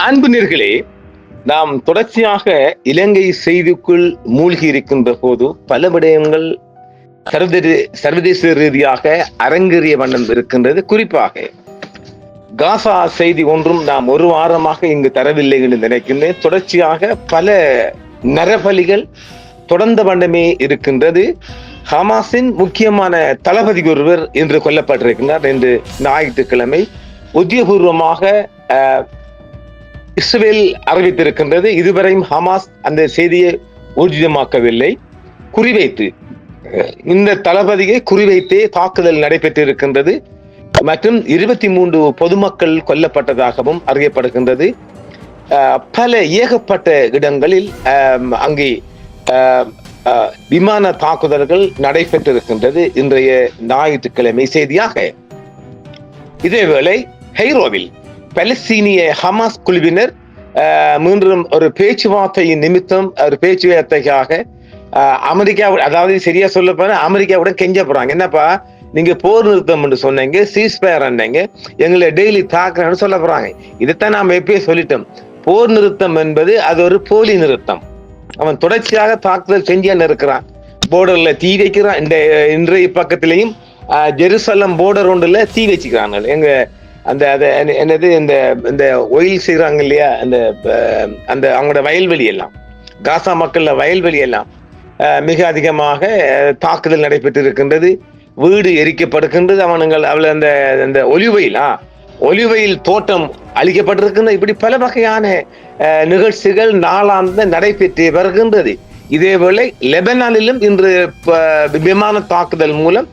அன்பு நேர்களே, நாம் தொடர்ச்சியாக இலங்கை செய்திக்குள் மூழ்கி இருக்கின்ற போது பல விடயங்கள் சர்வதேச ரீதியாக அரங்கேறிய வண்ணம் இருக்கின்றது. குறிப்பாக காசா செய்தி ஒன்றும் நாம் ஒரு வாரமாக இங்கு தரவில்லை என்று நினைக்கின்றேன். தொடர்ச்சியாக பல நரபலிகள் தொடர்ந்த வண்ணமே இருக்கின்றது. ஹமாஸின் முக்கியமான தளபதி ஒருவர் இன்று கொல்லப்பட்டிருக்கிறார் என்று ஞாயிற்றுக்கிழமை உத்தியோகபூர்வமாக இஸ்ரேல் அறிவித்திருக்கின்றது. இதுவரையும் ஹமாஸ் அந்த செய்தியை ஊர்ஜிதமாக்கவில்லை. குறிவைத்து இந்த தளபதியை குறிவைத்தே தாக்குதல் நடைபெற்றிருக்கின்றது மற்றும் 23 பொதுமக்கள் கொல்லப்பட்டதாகவும் அறியப்படுகின்றது. பல ஏகப்பட்ட இடங்களில் அங்கே விமான தாக்குதல்கள் நடைபெற்றிருக்கின்றது. இன்றைய ஞாயிற்றுக்கிழமை செய்தியாக இதேவேளை ஹைரோவில் பலஸ்தீனிய ஹமாஸ் குழுவினர் மீண்டும் ஒரு பேச்சுவார்த்தையின் நிமித்தம் ஒரு பேச்சுவார்த்தைக்காக அமெரிக்கா, அதாவது சரியா சொல்ல போனா அமெரிக்காவுடன் கெஞ்ச போறாங்க. என்னப்பா நீங்க போர் நிறுத்தம் என்று சொன்னீங்க, சீஸ்பயர் எங்களை டெய்லி தாக்குறேன்னு சொல்ல போறாங்க. இதைத்தான் நாம எப்பயே சொல்லிட்டோம். போர் நிறுத்தம் என்பது அது ஒரு போலி நிறுத்தம். அவன் தொடர்ச்சியாக தாக்குதல் செஞ்சான்னு இருக்கிறான். போர்டர்ல தீ வைக்கிறான். இன்றைய பக்கத்திலையும் ஜெருசலம் போர்டர் ஒன்றுல தீ வச்சுக்கிறாங்க. எங்க அந்த என்னது இந்த ஒயில் செய்யறாங்க இல்லையா, அந்த அவங்களோட வயல்வெளி எல்லாம், காசா மக்கள் வயல்வெளி எல்லாம் மிக அதிகமாக தாக்குதல் நடைபெற்று இருக்கின்றது. வீடு எரிக்கப்படுகின்றது. அவள் அந்த ஒலிவெயில் தோட்டம் அழிக்கப்பட்டிருக்கின்ற இப்படி பல வகையான நிகழ்ச்சிகள் நாளாந்த நடைபெற்று வருகின்றது. இதேவேளை லெபனானிலும் இன்று விமான தாக்குதல் மூலம்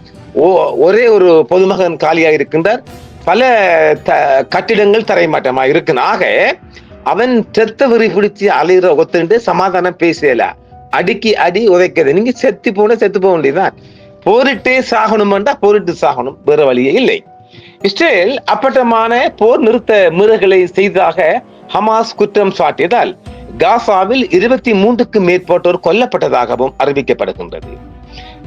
ஒரே ஒரு பொதுமகன் காலியாக இருக்கின்றார். பல கட்டிடங்கள் தரைமாட்டமா இருக்கு. ஆக அவன் செத்த வெறி பிடிச்சி அலைகிற ஒத்துண்டு சமாதானம் பேசல, அடிக்கி அடி உதைக்கிறது. நீங்க செத்து போக வேண்டியதுதான். போரிட்டே சாகணும்ன்றா போரிட்டு சாகணும், வேற வழியே இல்லை. இஸ்ரேல் அப்பட்டமான போர் நிறுத்த மீறல்களை செய்ததாக ஹமாஸ் குற்றம் சாட்டியதால் காசாவில் 23க்கும் மேற்பட்டோர் கொல்லப்பட்டதாகவும் அறிவிக்கப்படுகின்றது.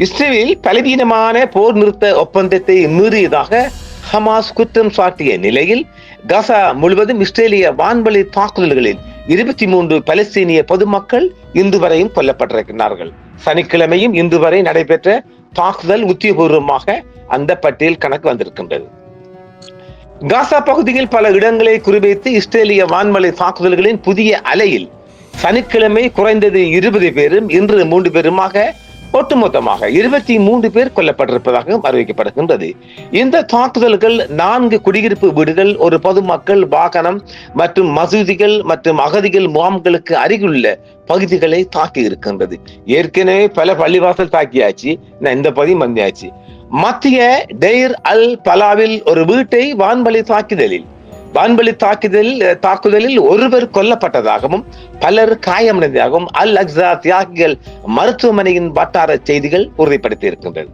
இஸ்ரேலில் பலவீனமான போர் நிறுத்த ஒப்பந்தத்தை மீறியதாக ஹமாஸ் குற்றம் சாட்டிய நிலையில் காசா முழுவதும் இஸ்ரேலிய வான்வழி தாக்குதல்களில் 23 பலஸ்தீனிய பொதுமக்கள் இன்று வரையும் கொல்லப்பட்டிருக்கிறார்கள். சனிக்கிழமையும் இன்று வரை நடைபெற்ற தாக்குதல் உத்தியோகபூர்வமாக அந்த பட்டியல் கணக்கு வந்திருக்கின்றது. காசா பகுதியில் பல இடங்களை குறிவைத்து இஸ்ரேலிய வான்வழி தாக்குதல்களின் புதிய அலையில் சனிக்கிழமை குறைந்தது 20 பேரும் இன்று 3 பேருமாக ஒட்டுமொத்தமாக 23 பேர் கொல்லப்பட்டிருப்பதாகவும் அறிவிக்கப்படுகின்றது. இந்த தாக்குதல்கள் 4 குடியிருப்பு வீடுகள், ஒரு பொதுமக்கள் வாகனம் மற்றும் மசூதிகள் மற்றும் அகதிகள் முகாம்களுக்கு அருகிலுள்ள பகுதிகளை தாக்கி இருக்கின்றது. ஏற்கனவே பல பள்ளிவாசல் தாக்கியாச்சு, இந்த பகுதி வந்தாச்சு. மத்திய டெய்ர் அல் பலாவில் ஒரு வீட்டை வான்வழி தாக்குதலில் ஒருவர் கொல்லப்பட்டதாகவும் பலர் காயமடைந்ததாகவும் அல் அக்ஸா தியாகிகள் மருத்துவமனையின் வட்டார செய்திகள் உறுதிப்படுத்தி இருக்கின்றது.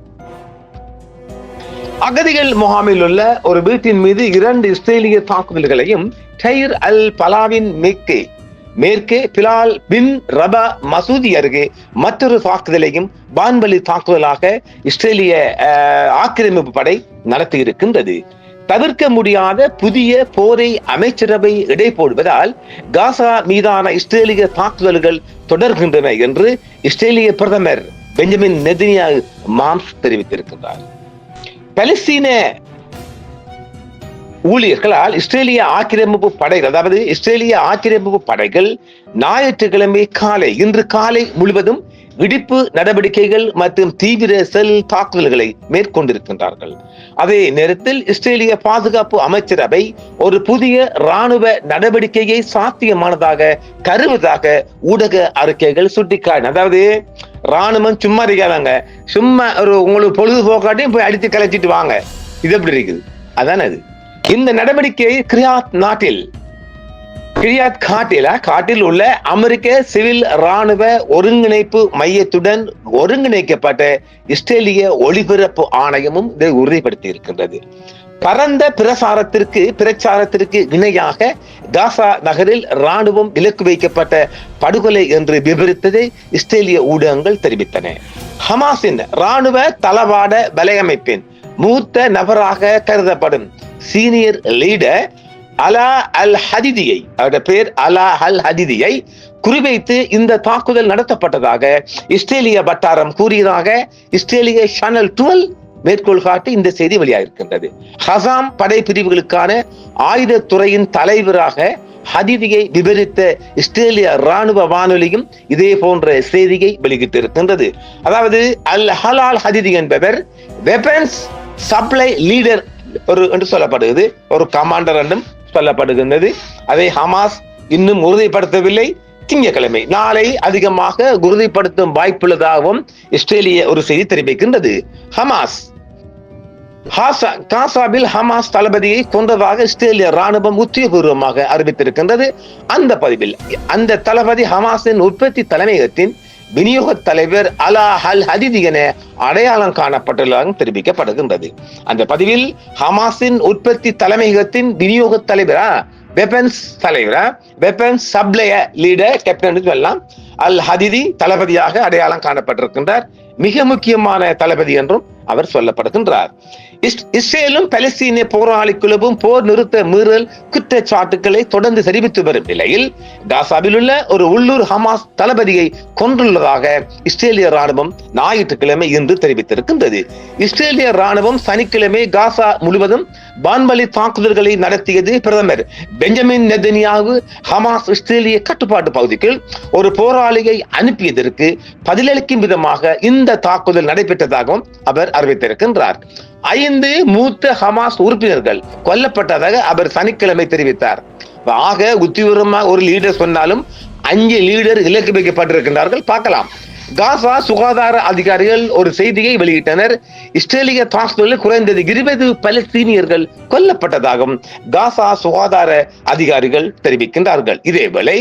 அகதிகள் முகாமில் உள்ள ஒரு வீட்டின் மீது 2 இஸ்ரேலிய தாக்குதல்களையும் டெய்ர் அல் பலாவின் மேற்கே பிலால் பின் ரபா மசூதி அருகே மற்றொரு தாக்குதலையும் வான்வழி தாக்குதலாக இஸ்ரேலிய ஆக்கிரமிப்பு படை நடத்தி இருக்கின்றது. தவிர்க்க முடியாத புதிய போரை அமைச்சரவை இடை போடுவதால் காசா மீதான இஸ்ரேலிய தாக்குதல்கள் தொடர்கின்றன என்று இஸ்ரேலிய பிரதமர் பெஞ்சமின் நெதன்யாஹு தெரிவித்திருக்கிறார். பலஸ்தீன ஊழியர்களால் இஸ்ரேலிய ஆக்கிரமிப்பு படைகள் ஞாயிற்றுக்கிழமை இன்று காலை முழுவதும் இடிப்பு நடவடிக்கைகள் மற்றும் தீவிர செல் தாக்குதல்களை மேற்கொண்டிருக்கின்றார்கள். அதே நேரத்தில் இஸ்ரேலிய பாதுகாப்பு அமைச்சரவை ஒரு புதிய இராணுவ நடவடிக்கையை சாத்தியமானதாக கருவதாக ஊடக அறிக்கைகள் சுட்டிக்காட்டின. அதாவது இராணுவம் சும்மா இருக்காதாங்க, சும்மா ஒரு உங்களுக்கு பொழுதுபோக்காட்டையும் போய் அடித்து கலைச்சிட்டு வாங்க, இது எப்படி இருக்குது? அதான் அது. இந்த நடவடிக்கை கிரியாத் காட்டில் உள்ள அமெரிக்க சிவில் இராணுவ ஒருங்கிணைப்பு மையத்துடன் ஒருங்கிணைக்கப்பட்ட இஸ்ரேலிய ஒளிபரப்பு ஆணையமும் இதை உறுதிப்படுத்தி இருக்கின்றது. பரந்த பிரச்சாரத்திற்கு இணையாக காசா நகரில் இராணுவம் இலக்கு வைக்கப்பட்ட படுகொலை என்று விவரித்ததை இஸ்ரேலிய ஊடகங்கள் தெரிவித்தன. ஹமாஸின் இராணுவ தளவாட வலையமைப்பின் மூத்த நபராக கருதப்படும் சீனியர் லீடர் அலா அல் ஹதிதியை, அவருடைய பேர் அலா அல் ஹதிதியை குறிவைத்து இந்த தாக்குதல் நடத்தப்பட்டதாக இஸ்ரேலிய வட்டாரம் கூறியதாக இஸ்ரேலிய சேனல் 12 மேற்கோள் காட்டி இந்த செய்தி வெளியாகிருக்கின்றது. ஹசாம் படை பிரிவுகளுக்கான ஆயுதத்துறையின் தலைவராக ஹதிதியை விவரித்த இஸ்ரேலிய ராணுவ வானொலியும் இதே போன்ற செய்தியை வெளியிட்டிருக்கின்றது. அதாவது அல் ஹலால் ஹதிதி என்பவர் வெப்பன்ஸ் சப்ளை லீடர் என்று சொல்லப்படுகிறது, ஒரு கமாண்டர் என்றும் சொல்லப்படுகின்றது. அதை ஹமாஸ் இன்னும் உறுதிப்படுத்தவில்லை. திங்கட்கிழமை நாளை அதிகமாக உறுதிப்படுத்தும் வாய்ப்புள்ளதாகவும் இஸ்ரேலிய ஒரு செய்தி தெரிவிக்கின்றது. ஹமாஸ் காசாவில் ஹமாஸ் தளபதியை கொன்றதாக இஸ்ரேலிய ராணுவம் உத்தியோகபூர்வமாக அறிவித்திருக்கின்றது. அந்த பதிவில் அந்த தளபதி ஹமாஸின் உற்பத்தி தலைமையகத்தின் விநியோக தலைவர் அலா அல் ஹதிதி என அடையாளம் காணப்பட்டுள்ளதாக தெரிவிக்கப்படுகின்றது. அந்த பதிவில் ஹமாஸின் உற்பத்தி தலைமையகத்தின் விநியோக தலைவரா வெப்பன்ஸ் தலைவரா வெப்பன்ஸ் சப்ளையர் லீடர் கேப்டன் சொல்லலாம் அல் ஹதிதி தளபதியாக அடையாளம் காணப்பட்டிருக்கின்றார். மிக முக்கியமான தளபதி என்றும் அவர் சொல்லப்படுகின்றார். இஸ்ரேலும் பலஸ்தீனிய போராளி குழுவும் போர் நிறுத்த மீறல் குற்றச்சாட்டுக்களை தொடர்ந்து தெரிவித்து வரும் நிலையில் காசாவில் உள்ள ஒரு உள்ளூர் ஹமாஸ் தளபதியை கொன்றுள்ளதாக இஸ்ரேலிய ராணுவம் ஞாயிற்றுக்கிழமை இன்று தெரிவித்திருக்கின்றது. இஸ்ரேலிய ராணுவம் சனிக்கிழமை காசா முழுவதும் வான்வழி தாக்குதல்களை நடத்தியது. பிரதமர் பெஞ்சமின் நெதன்யாகு ஹமாஸ் இஸ்ரேலிய கட்டுப்பாட்டு பகுதிக்கு ஒரு போராளியை அனுப்பியதற்கு பதிலளிக்கும் விதமாக இந்த தாக்குதல் நடைபெற்றதாகவும் அவர் அறிவித்திருக்கின்றார். 5 மூத்த ஹமாஸ் உறுப்பினர்கள் கொல்லப்பட்டதாக அவர் சனிக்கிழமை தெரிவித்தார். ஆக உத்தியோகமாக ஒரு லீடர் சொன்னாலும் 5 லீடர் இலக்கு வைக்கப்பட்டிருக்கின்றார்கள். பார்க்கலாம். காசா சுகாதார அதிகாரிகள் ஒரு செய்தியை வெளியிட்டனர். இஸ்ரேலிய தாக்குதலில் குறைந்தது 20 பலஸ்தீனியர்கள் கொல்லப்பட்டதாகவும் காசா சுகாதார அதிகாரிகள் தெரிவிக்கின்றார்கள். இதேவேளை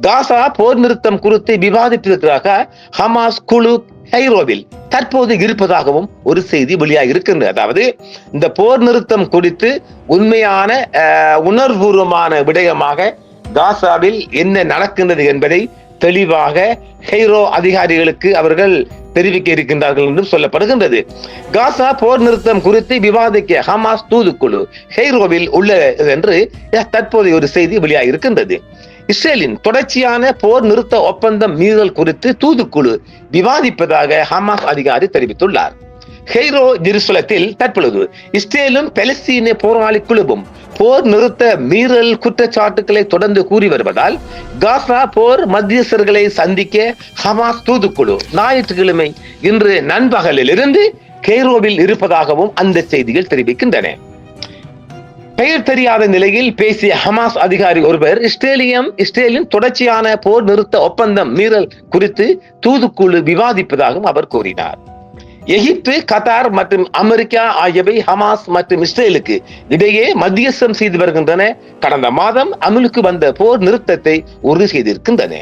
காசா போர் நிறுத்தம் குறித்து விவாதிப்பதற்காக ஹமாஸ் குழு கைரோவில் தற்போது இருப்பதாகவும் ஒரு செய்தி வெளியாக இருக்கின்றது. அதாவது இந்த போர் நிறுத்தம் குறித்து உண்மையான உணர்வுபூர்வமான விடயமாக காசாவில் என்ன நடக்கின்றது என்பதை தெளிவாக கைரோ அதிகாரிகளுக்கு அவர்கள் தெரிவிக்க இருக்கின்றார்கள் என்றும் சொல்லப்படுகின்றது. காசா போர் நிறுத்தம் குறித்து விவாதிக்க ஹமாஸ் தூதுக்குழு கைரோவில் உள்ளது என்று தற்போதைய ஒரு செய்தி வெளியாக இருக்கின்றது. இஸ்ரேலின் தொடர்ச்சியான போர் நிறுத்த ஒப்பந்தம் மீறல் குறித்து தூதுக்குழு விவாதிப்பதாக ஹமாஸ் அதிகாரி தெரிவித்துள்ளார். கெய்ரோ ஜெருசலத்தில் தற்பொழுது இஸ்ரேலும் பலஸ்தீன போராளி குழுவும் போர் நிறுத்த மீறல் குற்றச்சாட்டுக்களை தொடர்ந்து கூறி வருவதால் காசா போர் மத்தியஸ்தர்களை சந்திக்க ஹமாஸ் தூதுக்குழு ஞாயிற்றுக்கிழமை இன்று நண்பகலில் இருந்து கெய்ரோவில் இருப்பதாகவும் அந்த செய்திகள் தெரிவிக்கின்றன. பெயர் தெரியாத நிலையில் பேசிய ஹமாஸ் அதிகாரி ஒருவர் இஸ்ரேலின் தொடர்ச்சியான போர் நிறுத்த ஒப்பந்தம் மீறல் குறித்து தூதுக்குழு விவாதிப்பதாகவும் அவர் கூறினார். எகிப்து, கத்தார் மற்றும் அமெரிக்கா ஆகியவை ஹமாஸ் மற்றும் இஸ்ரேலுக்கு இடையே மத்தியஸ்தம் செய்து வருகின்றன. கடந்த மாதம் அமலுக்கு வந்த போர் நிறுத்தத்தை உறுதி செய்திருக்கின்றன.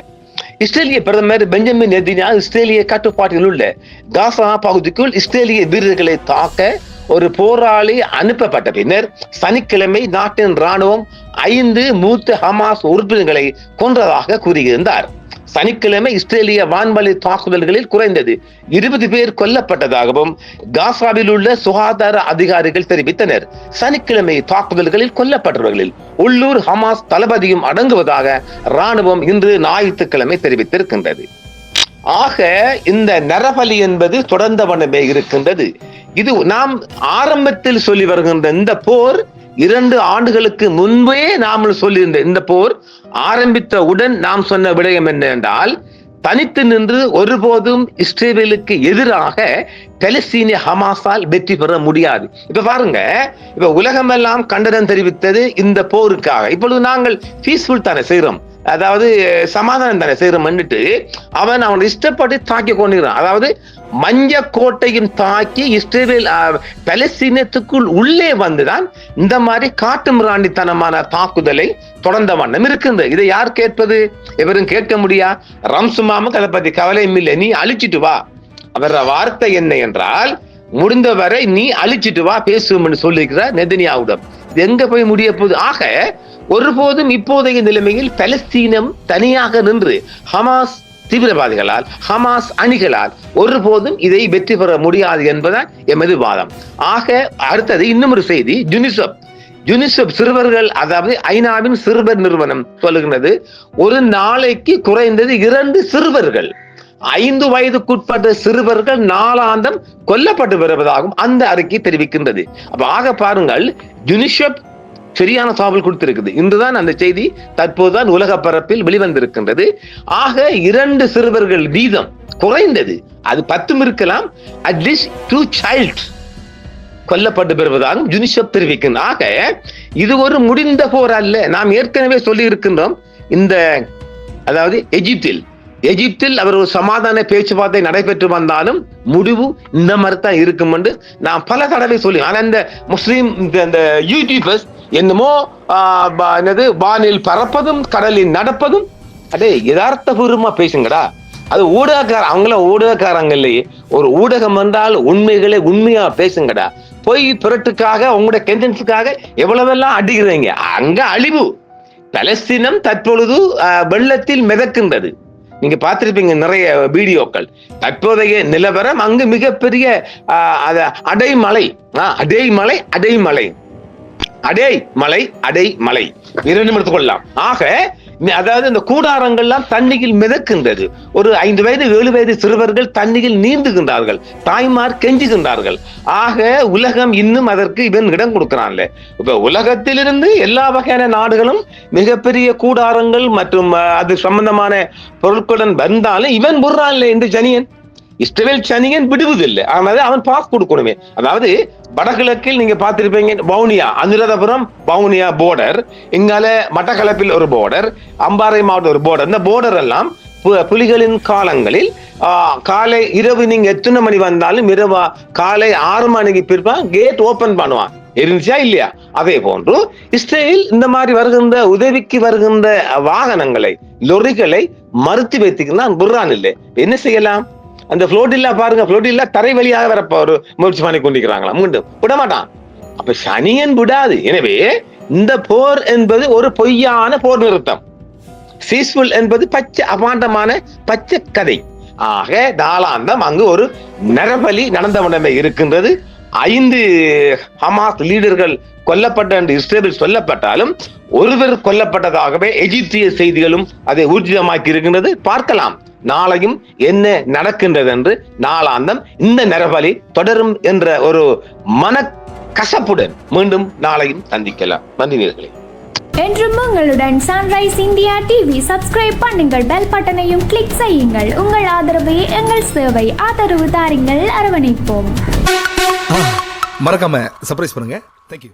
இஸ்ரேலிய பிரதமர் பெஞ்சமின் நெதன்யாகு இஸ்ரேலிய கட்டுப்பாட்டில் உள்ள காசா பகுதிக்குள் இஸ்ரேலிய வீரர்களை தாக்க ஒரு போராளி அனுப்பப்பட்ட பின்னர் சனிக்கிழமை நாட்டின் ராணுவம் 5 மூத்த ஹமாஸ் உறுப்பினர்களை கொன்றதாக கூறியிருந்தார். சனிக்கிழமை இஸ்ரேலிய வான்வழி தாக்குதல்களில் குறைந்தது 20 பேர் கொல்லப்பட்டதாகவும் காசாவில் உள்ள சுகாதார அதிகாரிகள் தெரிவித்தனர். சனிக்கிழமை தாக்குதல்களில் கொல்லப்பட்டவர்களில் உள்ளூர் ஹமாஸ் தளபதியும் அடங்குவதாக ராணுவம் இன்று ஞாயிற்றுக்கிழமை தெரிவித்திருக்கின்றது. ஆக இந்த நரபலி என்பது தொடர்ந்த வண்ணமே இருக்கின்றது. இது நாம் ஆரம்பத்தில் சொல்லி வருகின்ற இந்த போர் 2 ஆண்டுகளுக்கு முன்பே நாம் சொல்லியிருந்த இந்த போர் ஆரம்பித்தவுடன் நாம் சொன்ன விடயம் என்ன என்றால், தனித்து நின்று ஒருபோதும் இஸ்ரேலுக்கு எதிராக பலஸ்தீனிய ஹமாஸால் வெற்றி பெற முடியாது. இப்ப பாருங்க, இப்ப உலகமெல்லாம் கண்டனம் தெரிவித்தது இந்த போருக்காக. இப்பொழுது நாங்கள் பீஸ்ஃபுல் தானே செய்யறோம், அதாவது சமாதானம் தானே செய்யறோம்னுட்டு அவன் இஷ்டப்பட்டு தாக்கி கொண்டிருக்கிறான். அதாவது மஞ்ச கோட்டையும் தாக்கி இஸ்ரேல் பலஸ்தீனத்துக்குள் உள்ளே வந்துதான் இந்த மாதிரி காட்டு மிராண்டித்தனமான தாக்குதலை தொடர்ந்த வண்ணம் இருக்குது. இதை யார் கேட்பது? எவரும் கேட்க முடியா. ரம்சுமாமுக்கு அதை பத்தி கவலையும் இல்லை, நீ அழிச்சிட்டு வா. அவர வார்த்தை என்ன என்றால், முடிந்தவரை நீ அழிச்சிட்டு வா, பேசுவோம் சொல்லியிருக்கிறார் நெதன்யாவுடன். இது எங்க போய் முடிய போகுது? ஆக ஒருபோதும் இப்போதைய நிலைமையில் பலஸ்தீனம் தனியாக நின்று ஹமாஸ் தீவிரவாதிகளால், ஹமாஸ் அணிகளால் ஒருபோதும் இதை வெற்றி பெற முடியாது என்பதுதான் எமது வாதம். ஆக அடுத்தது இன்னும் ஒரு செய்தி. யுனிசெஃப் சிறுவர்கள், அதாவது ஐநாவின் சிறுவர் நிறுவனம் சொல்லுகின்றது, ஒரு நாளைக்கு குறைந்தது 2 சிறுவர்கள் 5 வயதுக்குட்பட்ட சிறுவர்கள் நாளாந்தம் கொல்லப்பட்டு வருவதாகவும் அந்த அறிக்கை தெரிவிக்கின்றது. அப்ப ஆக பாருங்கள், யுனிசெஃப் சரியான சாவல் கொடுத்திருக்குது. இன்றுதான் அந்த செய்தி தற்போதுதான் உலக பரப்பில் வெளிவந்திருக்கின்றது. ஆக 2 சிறுவர்கள் வீதம் குறைந்தது, அது 10 இருக்கலாம், அட்லீஸ்ட் 2 சைல்ட் கொல்லப்பட்டு வருவதாகவும் யுனிசெஃப் தெரிவிக்கின்றது. ஆக இது ஒரு முடிந்த போர் அல்ல. நாம் ஏற்கனவே சொல்லி இருக்கின்றோம், இந்த அதாவது எகிப்தில் அவர் ஒரு சமாதான பேச்சுவார்த்தை நடைபெற்று வந்தாலும் முடிவு இந்த மாதிரி தான் இருக்கும் என்று நான் பல தடவை சொல்லி. ஆனா இந்த முஸ்லீம் இந்த யூடியூபர்ஸ் என்னமோ வானில் பறப்பதும் கடலில் நடப்பதும், அதே யதார்த்தபூர்வமா பேசுங்கடா. அது அவங்கள ஊடகக்காரங்க இல்லையே. ஒரு ஊடகம் என்றால் உண்மைகளை உண்மையா பேசுங்கடா. பொய் பிறட்டுக்காக உங்களுடைய கெண்டன்ஸுக்காக எவ்வளவெல்லாம் அடிக்கிறீங்க. அங்க அழிவு. பலஸ்தீனம் தற்பொழுது வெள்ளத்தில் மிதக்கின்றது. நீங்க பார்த்திருப்பீங்க நிறைய வீடியோக்கள். தற்போதைய நிலவரம் அங்கு மிகப்பெரிய அடைமழை 2 எடுத்துக்கொள்ளலாம். ஆக அதாவது இந்த கூடாரங்கள்லாம் தண்ணியில் மிதக்கின்றது. ஒரு 5 வயது 7 வயது சிறுவர்கள் தண்ணியில் நீந்துகின்றார்கள், தாய்மார் கெஞ்சுகின்றார்கள். ஆக உலகம் இன்னும் அதற்கு இவன் இடம் கொடுக்கிறான்ல. இப்ப உலகத்திலிருந்து எல்லா வகையான நாடுகளும் மிகப்பெரிய கூடாரங்கள் மற்றும் அது சம்பந்தமான பொருட்களுடன் வந்தாலும் இவன் விடுறான்ல இந்த சனியன். இஸ்ரவேல் சனியன் விடுவதில்லை. ஆனால் அவன் பாஸ் கொடுக்கணுமே. அதாவது வடகிழக்கில் நீங்க பார்த்திருப்பீங்க, வவுனியா, அனுராதபுரம் வவுனியா போர்டர், இங்கால மட்டக்களப்பில் ஒரு போர்டர், அம்பாறை மாவட்டம் ஒரு போர்டர். இந்த போர்டர் எல்லாம் புலிகளின் காலங்களில் காலை இரவு நீங்க எத்தனை மணி வந்தாலும் இரவு காலை 6 மணிக்கு பிற்பான் கேட் ஓபன் பண்ணுவான். இருந்துச்சா இல்லையா? அதே போன்று இஸ்ரேல் இந்த மாதிரி வருகின்ற உதவிக்கு வருகின்ற வாகனங்களை, லொரிகளை மறுத்து வைத்துக்கிறான், விடுறான் இல்லை. என்ன செய்யலாம்? அந்த புளோட்டில்லா பாருங்க, புளோட்டில்லா தரை வழியாக வரப்ப ஒரு முயற்சி பண்ணி கொண்டிருக்கிறாங்களா? மீண்டும் விட மாட்டான். அப்ப சனியன் விடாது. எனவே இந்த போர் என்பது ஒரு பொய்யான போர் நிறுத்தம். சீஸ்ஃபுல் என்பது பச்சை அபாண்டமான பச்சை கதை. ஆக நாளாந்தம் அங்கு ஒரு நரபலி நடந்தவனமே இருக்கின்றது. 5 ஹமாஸ் லீடர்கள் கொல்லப்பட்ட என்று இஸ்ரேலில் சொல்லப்பட்டாலும் ஒருவர் கொல்லப்பட்டதாகவே எகிப்திய செய்திகளும் அதை ஊர்ஜிதமாக்கி இருக்கின்றது. பார்க்கலாம் நாளையும் என்ன நடக்கின்றது என்று. நாளாந்தம் இந்த நரபலி தொடரும் என்ற ஒரு மன கசப்புடன் மீண்டும் நாளையும் சந்திக்கலாம். நன்றினர்களே. என்றும் உங்களுடன் சன்ரைஸ் இந்தியா டிவி சப்ஸ்கிரைப் பண்ணுங்கள், பெல் பட்டனையும் கிளிக் செய்யுங்கள். உங்கள் ஆதரவே எங்கள் சேவை. ஆதரவு தாருங்கள், அரவணைப்போம். மறக்காம சர்ப்ரைஸ் பண்ணுங்க. தேங்க்யூ.